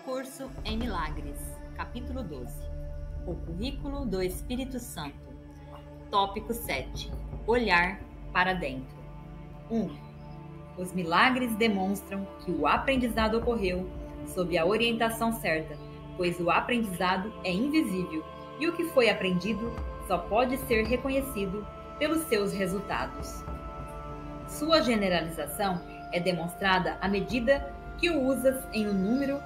Curso em Milagres, capítulo 12. O currículo do Espírito Santo. Tópico 7. Olhar para dentro. 1. Os milagres demonstram que o aprendizado ocorreu sob a orientação certa, pois o aprendizado é invisível e o que foi aprendido só pode ser reconhecido pelos seus resultados. Sua generalização é demonstrada à medida que o usas em um número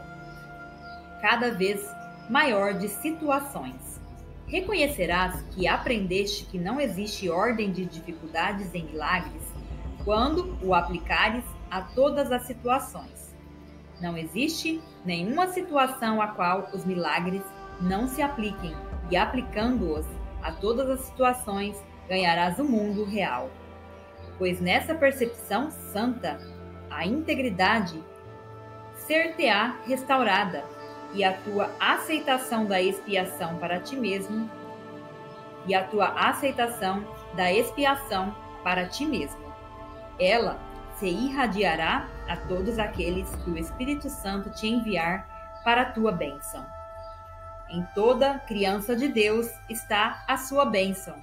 cada vez maior de situações. Reconhecerás que aprendeste que não existe ordem de dificuldades em milagres quando o aplicares a todas as situações. Não existe nenhuma situação a qual os milagres não se apliquem, e aplicando-os a todas as situações ganharás o mundo real. Pois nessa percepção santa, a integridade ser-te-á restaurada, e a tua aceitação da expiação para ti mesmo, ela se irradiará a todos aqueles que o Espírito Santo te enviar para a tua bênção. Em toda criança de Deus está a sua bênção,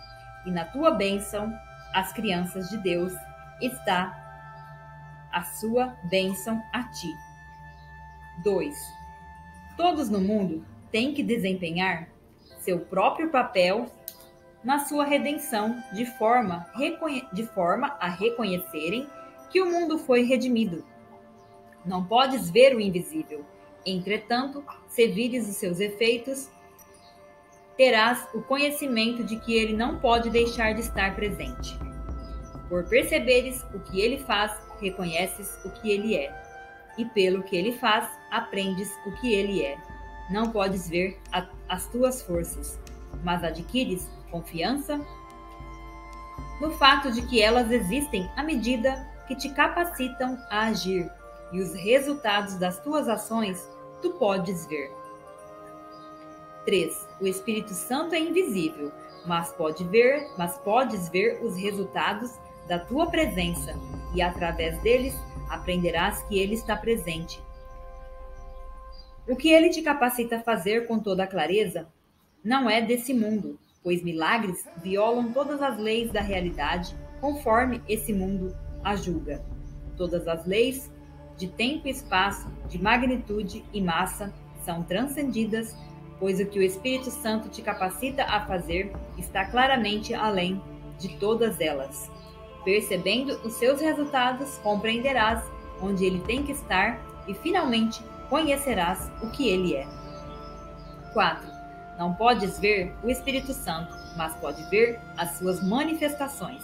e na tua bênção, as crianças de Deus, está a sua bênção a ti. 2. Todos no mundo têm que desempenhar seu próprio papel na sua redenção, de forma a reconhecerem que o mundo foi redimido. Não podes ver o invisível, entretanto, se vires os seus efeitos, terás o conhecimento de que ele não pode deixar de estar presente. Por perceberes o que ele faz, reconheces o que ele é. E pelo que ele faz, aprendes o que ele é. Não podes ver as tuas forças, mas adquires confiança no fato de que elas existem à medida que te capacitam a agir, e os resultados das tuas ações tu podes ver. 3. O Espírito Santo é invisível, mas podes ver os resultados da tua presença, e através deles aprenderás que ele está presente. O que ele te capacita a fazer com toda clareza não é desse mundo, pois milagres violam todas as leis da realidade conforme esse mundo a julga. Todas as leis de tempo e espaço, de magnitude e massa são transcendidas, pois o que o Espírito Santo te capacita a fazer está claramente além de todas elas. Percebendo os seus resultados, compreenderás onde ele tem que estar e, finalmente, conhecerás o que ele é. 4. Não podes ver o Espírito Santo, mas pode ver as suas manifestações.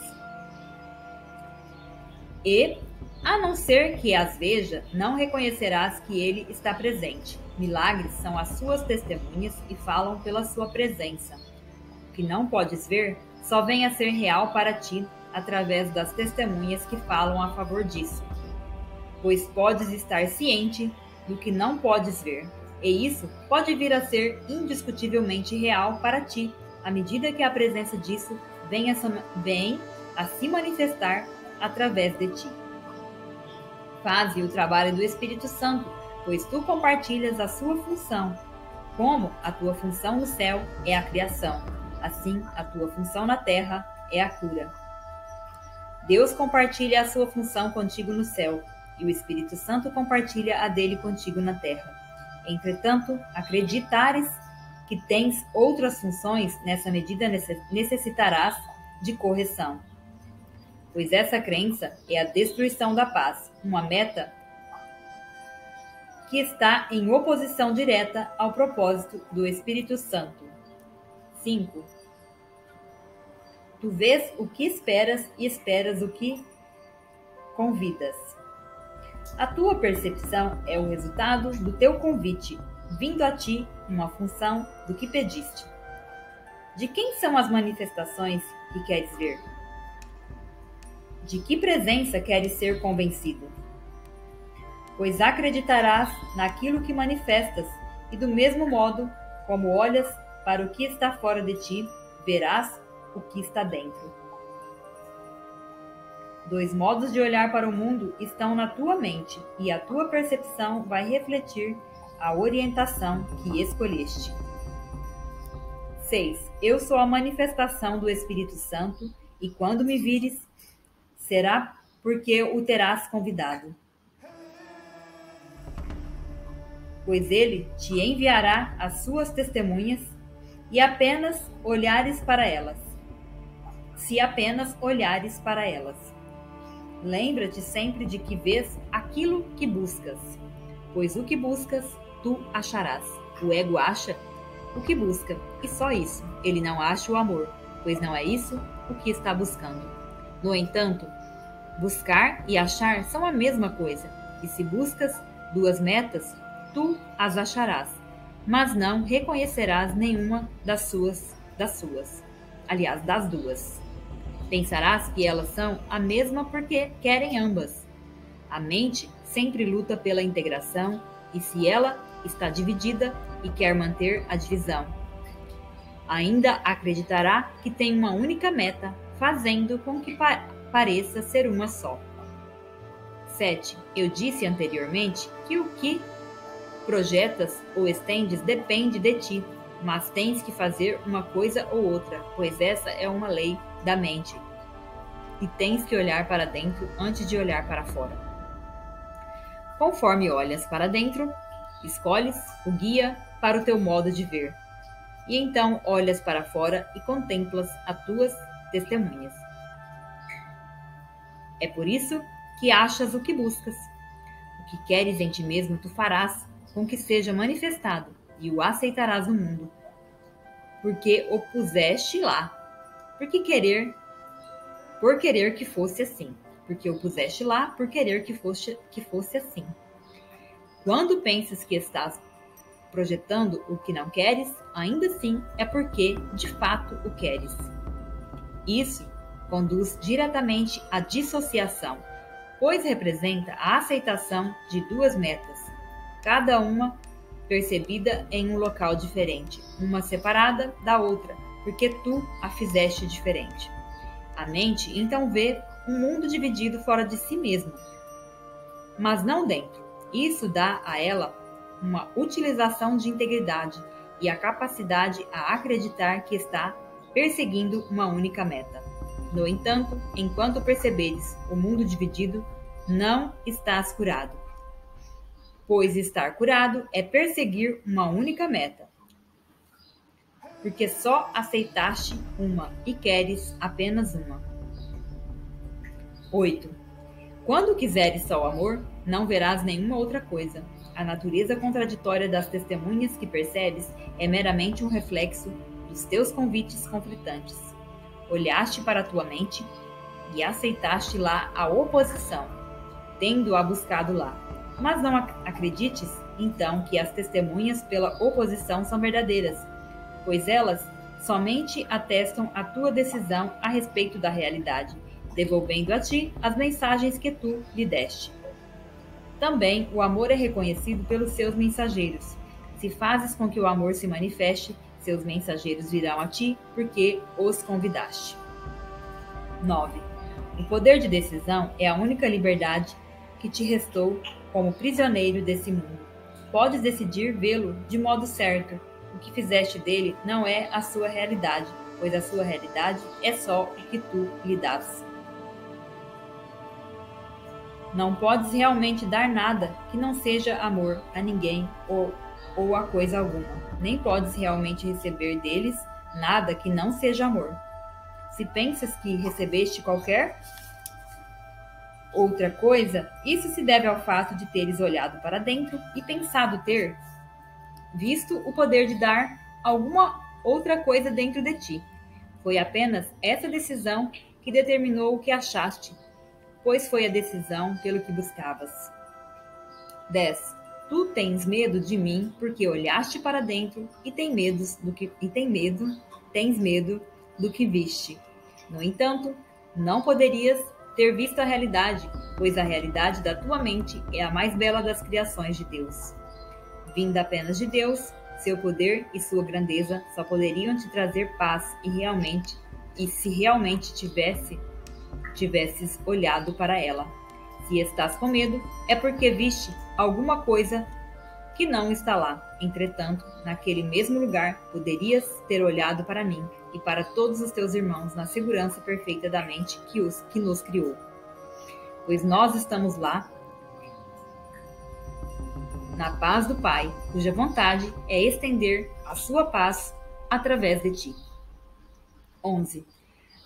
E, a não ser que as veja, não reconhecerás que ele está presente. Milagres são as suas testemunhas e falam pela sua presença. O que não podes ver só vem a ser real para ti através das testemunhas que falam a favor disso. Pois podes estar ciente do que não podes ver, e isso pode vir a ser indiscutivelmente real para ti, à medida que a presença disso vem a se manifestar através de ti. Faze o trabalho do Espírito Santo, pois tu compartilhas a sua função. Como a tua função no céu é a criação, assim a tua função na terra é a cura. Deus compartilha a sua função contigo no céu, e o Espírito Santo compartilha a dele contigo na terra. Entretanto, acreditares que tens outras funções, nessa medida necessitarás de correção. Pois essa crença é a destruição da paz, uma meta que está em oposição direta ao propósito do Espírito Santo. 5. Tu vês o que esperas e esperas o que convidas. A tua percepção é o resultado do teu convite, vindo a ti uma função do que pediste. De quem são as manifestações que queres ver? De que presença queres ser convencido? Pois acreditarás naquilo que manifestas, e do mesmo modo como olhas para o que está fora de ti, verás o que está dentro. 2 modos de olhar para o mundo estão na tua mente, e a tua percepção vai refletir a orientação que escolheste. 6. Eu sou a manifestação do Espírito Santo, e quando me vires, será porque o terás convidado. Pois ele te enviará as suas testemunhas, e apenas olhares para elas. Se apenas olhares para elas. Lembra-te sempre de que vês aquilo que buscas, pois o que buscas, tu acharás. O ego acha o que busca, e só isso. Ele não acha o amor, pois não é isso o que está buscando. No entanto, buscar e achar são a mesma coisa, e se buscas duas metas, tu as acharás, mas não reconhecerás nenhuma das duas. Pensarás que elas são a mesma porque querem ambas. A mente sempre luta pela integração, e se ela está dividida e quer manter a divisão, ainda acreditará que tem uma única meta, fazendo com que pareça ser uma só. 7. Eu disse anteriormente que o que projetas ou estendes depende de ti, mas tens que fazer uma coisa ou outra, pois essa é uma lei da mente, e tens que olhar para dentro antes de olhar para fora. Conforme olhas para dentro, escolhes o guia para o teu modo de ver, e então olhas para fora e contemplas as tuas testemunhas. É por isso que achas o que buscas. O que queres em ti mesmo tu farás com que seja manifestado, e o aceitarás no mundo, porque o puseste lá, por querer que fosse assim, porque o puseste lá por querer que fosse assim. Quando pensas que estás projetando o que não queres, ainda assim é porque de fato o queres. Isso conduz diretamente à dissociação, pois representa a aceitação de duas metas, cada uma percebida em um local diferente, uma separada da outra, porque tu a fizeste diferente. A mente então vê um mundo dividido fora de si mesmo, mas não dentro. Isso dá a ela uma utilização de integridade e a capacidade a acreditar que está perseguindo uma única meta. No entanto, enquanto perceberes o mundo dividido, não estás curado, pois estar curado é perseguir uma única meta, porque só aceitaste uma e queres apenas uma. 8. Quando quiseres só o amor, não verás nenhuma outra coisa. A natureza contraditória das testemunhas que percebes é meramente um reflexo dos teus convites conflitantes. Olhaste para a tua mente e aceitaste lá a oposição, tendo-a buscado lá. Mas não acredites, então, que as testemunhas pela oposição são verdadeiras, pois elas somente atestam a tua decisão a respeito da realidade, devolvendo a ti as mensagens que tu lhe deste. Também o amor é reconhecido pelos seus mensageiros. Se fazes com que o amor se manifeste, seus mensageiros virão a ti, porque os convidaste. 9. O poder de decisão é a única liberdade que te restou como prisioneiro desse mundo. Podes decidir vê-lo de modo certo. O que fizeste dele não é a sua realidade, pois a sua realidade é só o que tu lhe dás. Não podes realmente dar nada que não seja amor a ninguém ou a coisa alguma. Nem podes realmente receber deles nada que não seja amor. Se pensas que recebeste qualquer outra coisa, isso se deve ao fato de teres olhado para dentro e pensado ter visto o poder de dar alguma outra coisa dentro de ti. Foi apenas essa decisão que determinou o que achaste, pois foi a decisão pelo que buscavas. 10. Tu tens medo de mim porque olhaste para dentro e tens medo do que viste. No entanto, não poderias ter visto a realidade, pois a realidade da tua mente é a mais bela das criações de Deus. Vinda apenas de Deus, seu poder e sua grandeza só poderiam te trazer paz e se realmente tivesses olhado para ela. Se estás com medo, é porque viste alguma coisa que não está lá. Entretanto, naquele mesmo lugar, poderias ter olhado para mim e para todos os teus irmãos na segurança perfeita da mente que nos criou. Pois nós estamos lá na paz do Pai, cuja vontade é estender a sua paz através de ti. 11.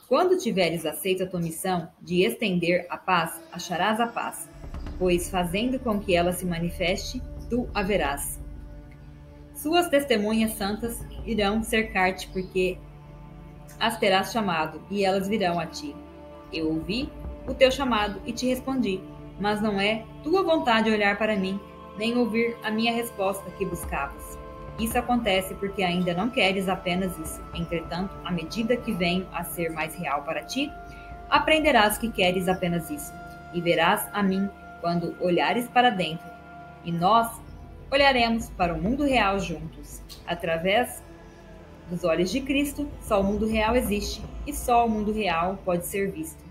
Quando tiveres aceito a tua missão de estender a paz, acharás a paz, pois fazendo com que ela se manifeste, tu a verás. Suas testemunhas santas irão cercar-te, porque as terás chamado, e elas virão a ti. Eu ouvi o teu chamado e te respondi, mas não é tua vontade olhar para mim, nem ouvir a minha resposta que buscavas. Isso acontece porque ainda não queres apenas isso. Entretanto, à medida que venho a ser mais real para ti, aprenderás que queres apenas isso, e verás a mim quando olhares para dentro. E nós olharemos para o mundo real juntos. Através dos olhos de Cristo, só o mundo real existe, e só o mundo real pode ser visto.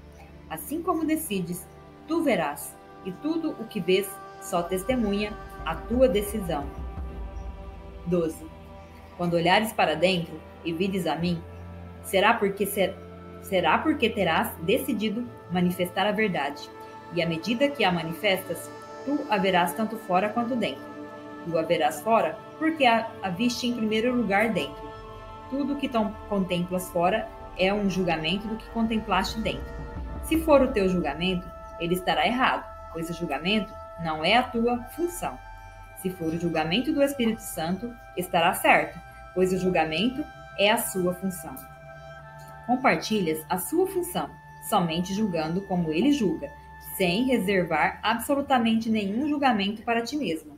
Assim como decides, tu verás, e tudo o que vês só testemunha a tua decisão. 12. Quando olhares para dentro e vires a mim, será porque terás decidido manifestar a verdade, e à medida que a manifestas, tu a verás tanto fora quanto dentro. Tu a verás fora porque a viste em primeiro lugar dentro. Tudo que contemplas fora é um julgamento do que contemplaste dentro. Se for o teu julgamento, ele estará errado, pois o julgamento não é a tua função. Se for o julgamento do Espírito Santo, estará certo, pois o julgamento é a sua função. Compartilhas a sua função, somente julgando como ele julga, sem reservar absolutamente nenhum julgamento para ti mesmo.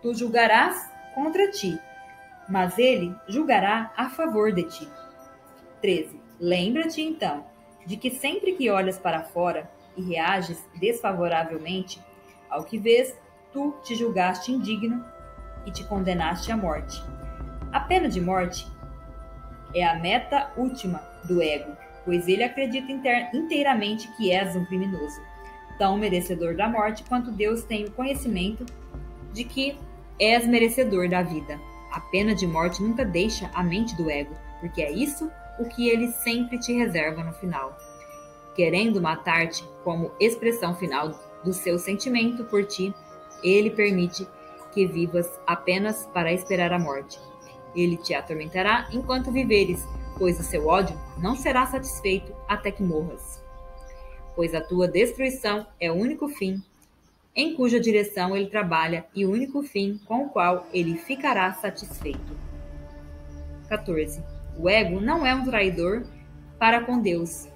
Tu julgarás contra ti, mas ele julgará a favor de ti. 13. Lembra-te, então, de que sempre que olhas para fora e reages desfavoravelmente ao que vês, tu te julgaste indigno e te condenaste à morte. A pena de morte é a meta última do ego, pois ele acredita inteiramente que és um criminoso, tão merecedor da morte quanto Deus tem o conhecimento de que és merecedor da vida. A pena de morte nunca deixa a mente do ego, porque é isso o que ele sempre te reserva no final. Querendo matar-te como expressão final do seu sentimento por ti, ele permite que vivas apenas para esperar a morte. Ele te atormentará enquanto viveres, pois o seu ódio não será satisfeito até que morras. Pois a tua destruição é o único fim em cuja direção ele trabalha e o único fim com o qual ele ficará satisfeito. 14. O ego não é um traidor para com Deus,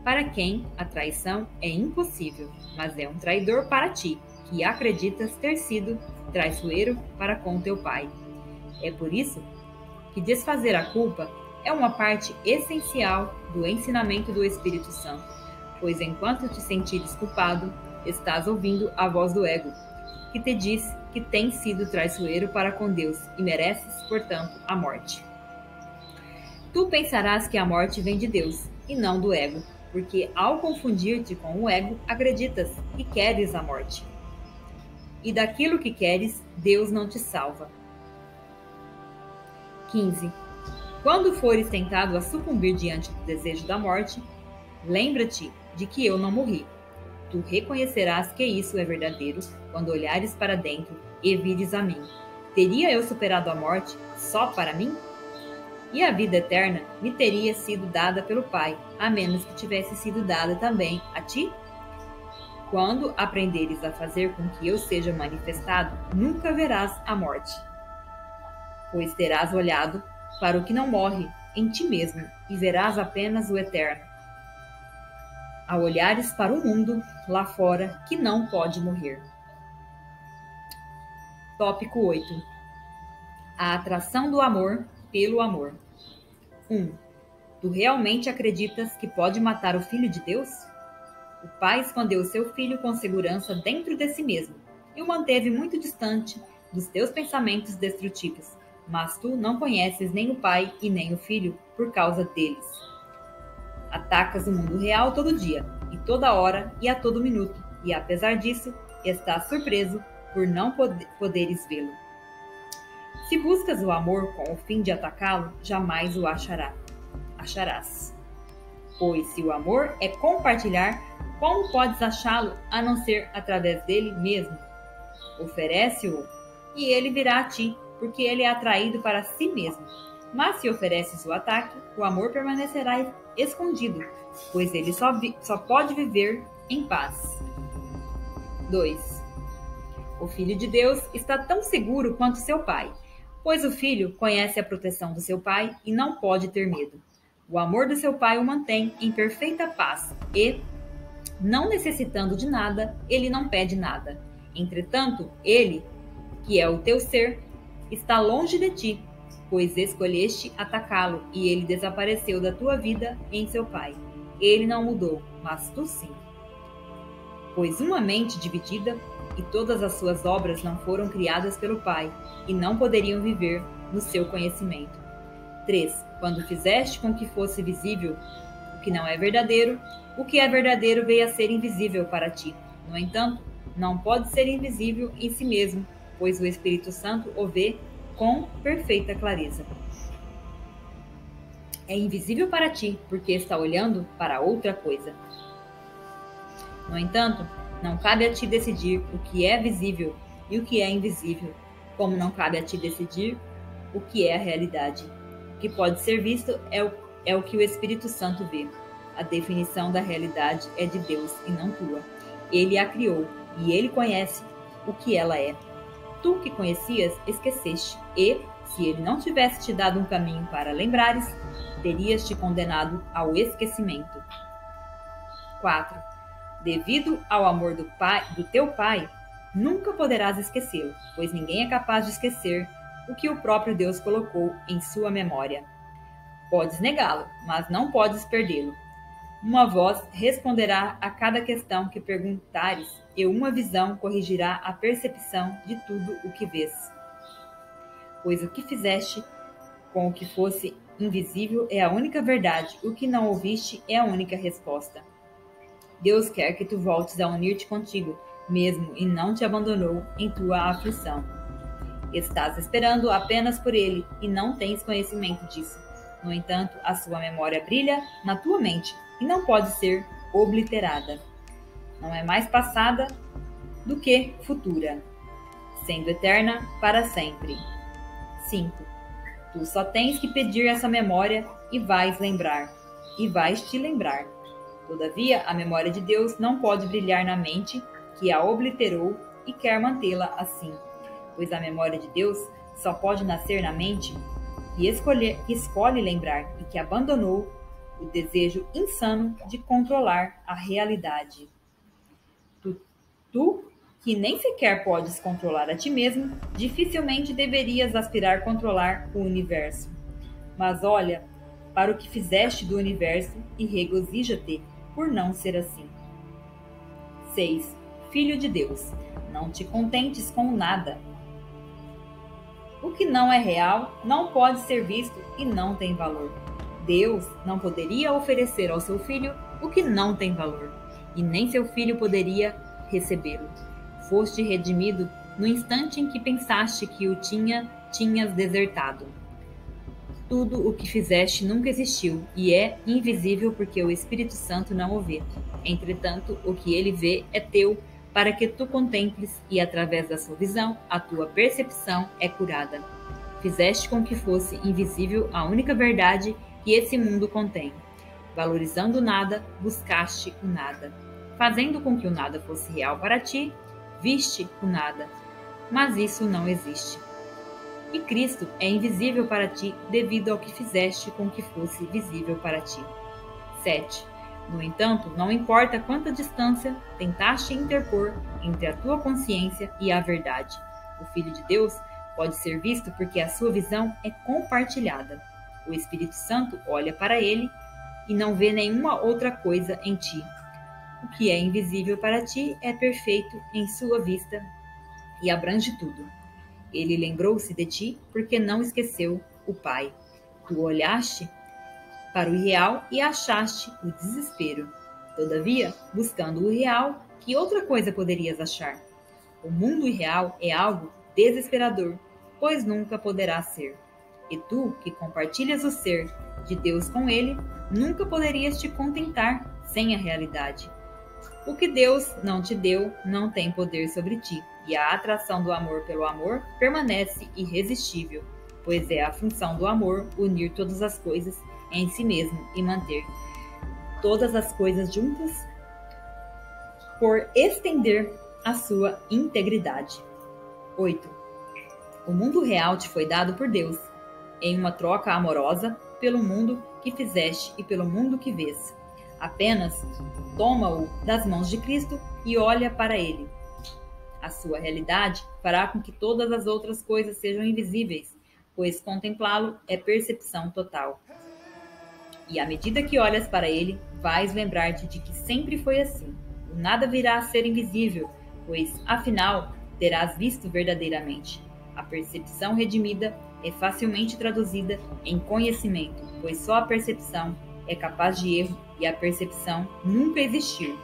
para quem a traição é impossível, mas é um traidor para ti, que acreditas ter sido traiçoeiro para com teu pai. É por isso que desfazer a culpa é uma parte essencial do ensinamento do Espírito Santo, pois enquanto te sentires culpado, estás ouvindo a voz do ego, que te diz que tens sido traiçoeiro para com Deus e mereces, portanto, a morte. Tu pensarás que a morte vem de Deus e não do ego, porque ao confundir-te com o ego, acreditas que queres a morte. E daquilo que queres, Deus não te salva. 15. Quando fores tentado a sucumbir diante do desejo da morte, lembra-te de que eu não morri. Tu reconhecerás que isso é verdadeiro quando olhares para dentro e vires a mim. Teria eu superado a morte só para mim? E a vida eterna me teria sido dada pelo Pai, a menos que tivesse sido dada também a ti? Quando aprenderes a fazer com que eu seja manifestado, nunca verás a morte, pois terás olhado para o que não morre em ti mesmo e verás apenas o eterno. Ao olhares para o mundo lá fora que não pode morrer. Tópico 8. A atração do amor pelo amor. 1. Tu realmente acreditas que pode matar o Filho de Deus? O Pai escondeu seu Filho com segurança dentro de si mesmo e o manteve muito distante dos teus pensamentos destrutivos, mas tu não conheces nem o Pai e nem o Filho por causa deles. Atacas o mundo real todo dia, e toda hora e a todo minuto, e apesar disso, estás surpreso por não poderes vê-lo. Se buscas o amor com o fim de atacá-lo, jamais o acharás. Pois se o amor é compartilhar, como podes achá-lo a não ser através dele mesmo? Oferece-o e ele virá a ti, porque ele é atraído para si mesmo. Mas se ofereces o ataque, o amor permanecerá escondido, pois ele só pode viver em paz. 2. O Filho de Deus está tão seguro quanto seu Pai, pois o Filho conhece a proteção do seu Pai e não pode ter medo. O amor do seu Pai o mantém em perfeita paz e, não necessitando de nada, ele não pede nada. Entretanto, ele, que é o teu ser, está longe de ti, pois escolheste atacá-lo e ele desapareceu da tua vida em seu Pai. Ele não mudou, mas tu sim. Pois uma mente dividida e todas as suas obras não foram criadas pelo Pai e não poderiam viver no seu conhecimento. 3. Quando fizeste com que fosse visível o que não é verdadeiro, o que é verdadeiro veio a ser invisível para ti. No entanto, não pode ser invisível em si mesmo, pois o Espírito Santo o vê com perfeita clareza. É invisível para ti, porque está olhando para outra coisa. No entanto, não cabe a ti decidir o que é visível e o que é invisível, como não cabe a ti decidir o que é a realidade. O que pode ser visto é o que o Espírito Santo vê. A definição da realidade é de Deus e não tua. Ele a criou e ele conhece o que ela é. Tu que conhecias, esqueceste, e, se ele não tivesse te dado um caminho para lembrares, terias te condenado ao esquecimento. 4. Devido ao amor do teu Pai, nunca poderás esquecê-lo, pois ninguém é capaz de esquecer o que o próprio Deus colocou em sua memória. Podes negá-lo, mas não podes perdê-lo. Uma voz responderá a cada questão que perguntares, e uma visão corrigirá a percepção de tudo o que vês. Pois o que fizeste com o que fosse invisível é a única verdade, o que não ouviste é a única resposta. Deus quer que tu voltes a unir-te contigo, mesmo, e não te abandonou em tua aflição. Estás esperando apenas por ele e não tens conhecimento disso. No entanto, a sua memória brilha na tua mente e não pode ser obliterada. Não é mais passada do que futura, sendo eterna para sempre. 5. Tu só tens que pedir essa memória e vais te lembrar. Todavia, a memória de Deus não pode brilhar na mente que a obliterou e quer mantê-la assim, pois a memória de Deus só pode nascer na mente que escolhe lembrar e que abandonou o desejo insano de controlar a realidade. Tu, que nem sequer podes controlar a ti mesmo, dificilmente deverias aspirar controlar o universo. Mas olha para o que fizeste do universo e regozija-te por não ser assim. 6. Filho de Deus, não te contentes com nada. O que não é real não pode ser visto e não tem valor. Deus não poderia oferecer ao seu filho o que não tem valor, e nem seu filho poderia recebê-lo. Foste redimido no instante em que pensaste que o tinhas desertado. Tudo o que fizeste nunca existiu e é invisível porque o Espírito Santo não o vê. Entretanto, o que ele vê é teu, para que tu contemples, e através da sua visão, a tua percepção é curada. Fizeste com que fosse invisível a única verdade que esse mundo contém. Valorizando o nada, buscaste o nada. Fazendo com que o nada fosse real para ti, viste o nada. Mas isso não existe. E Cristo é invisível para ti devido ao que fizeste com que fosse visível para ti. 7. No entanto, não importa quanta distância tentaste interpor entre a tua consciência e a verdade. O Filho de Deus pode ser visto porque a sua visão é compartilhada. O Espírito Santo olha para ele e não vê nenhuma outra coisa em ti. O que é invisível para ti é perfeito em sua vista e abrange tudo. Ele lembrou-se de ti porque não esqueceu o Pai. Tu olhaste para o real e achaste o desespero. Todavia, buscando o real, que outra coisa poderias achar? O mundo irreal é algo desesperador, pois nunca poderá ser. E tu, que compartilhas o ser de Deus com ele, nunca poderias te contentar sem a realidade. O que Deus não te deu não tem poder sobre ti, e a atração do amor pelo amor permanece irresistível, pois é a função do amor unir todas as coisas em si mesmo e manter todas as coisas juntas por estender a sua integridade. 8. O mundo real te foi dado por Deus, em uma troca amorosa pelo mundo que fizeste e pelo mundo que vês. Apenas toma-o das mãos de Cristo e olha para ele. A sua realidade fará com que todas as outras coisas sejam invisíveis, pois contemplá-lo é percepção total. E à medida que olhas para ele, vais lembrar-te de que sempre foi assim. O nada virá a ser invisível, pois, afinal, terás visto verdadeiramente. A percepção redimida é facilmente traduzida em conhecimento, pois só a percepção é capaz de erro e a percepção nunca existiu.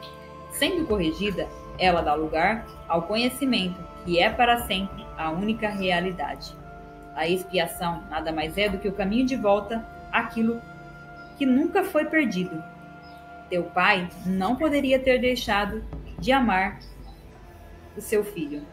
Sendo corrigida, ela dá lugar ao conhecimento, que é para sempre a única realidade. A expiação nada mais é do que o caminho de volta àquilo que nunca foi perdido. Teu pai não poderia ter deixado de amar o seu filho.